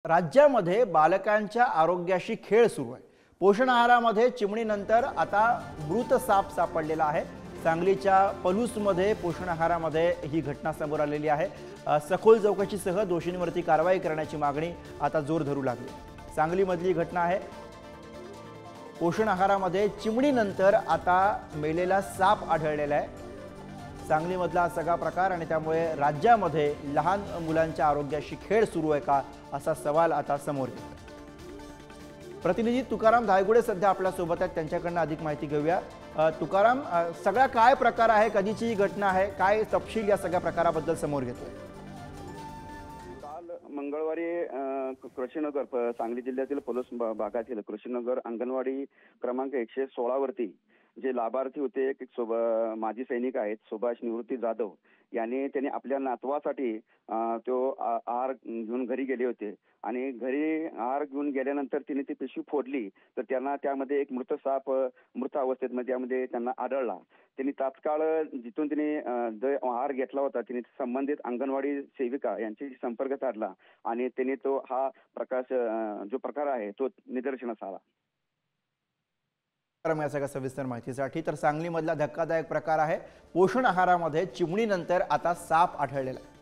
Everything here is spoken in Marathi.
राज्यामध्ये बालकांच्या आरोग्याशी खेळ सुरू आहे। पोषण आहारामध्ये चिमणीनंतर आता मृत साप सापडलेला आहे। सांगलीच्या पलूसमध्ये पोषण आहारामध्ये ही घटना समोर आलेली आहे। सखोल चौकशीसह दोषींवरती कारवाई करण्याची मागणी आता जोर धरू लागली। सांगलीमधली घटना आहे। पोषण आहारामध्ये चिमणीनंतर आता मेलेला साप आढळलेला आहे। सांगलीमधला सगळा प्रकार आणि त्यामुळे राज्यामध्ये लहान मुलांच्या आरोग्याशी खेळ सुरू आहे का असा सवाल आता समोर येतोय। प्रतिनिधी तुकाराम धायगुडे सध्या आपल्या सोबत आहेत, त्यांच्याकडून अधिक माहिती घेऊया। तुकाराम, सगळा काय प्रकार आहे, कधीची ही घटना आहे, काय तपशील या सगळ्या प्रकाराबद्दल समोर येतोय? काल मंगळवारी कृषीनगर सांगली जिल्ह्यातील पलूस भागातील कृषीनगर अंगणवाडी क्रमांक 116 वरती जे लाभार्थी होते एक माजी सैनिक आहेत सुभाष निवृत्ती जाधव त्यांनी आपल्या नातवासाठी तो आहार घेऊन घरी गेले होते आणि घरी आहार घेऊन गेल्यानंतर तिने ती पिशवी फोडली तर त्यांना त्यामध्ये एक मृत साप मृत अवस्थेत त्यामध्ये त्यांना आढळला। त्यांनी तात्काळ जिथून तिने जो आहार घेतला होता तिने संबंधित अंगणवाडी सेविका यांची संपर्क साधला आणि त्यांनी तो हा जो प्रकार आहे तो निदर्शनास आला। या सगळ्या सविस्तर माहितीसाठी तर सांगलीमधला धक्कादायक प्रकार आहे। पोषण आहारामध्ये चिमणीनंतर आता साप आढळलेला आहे।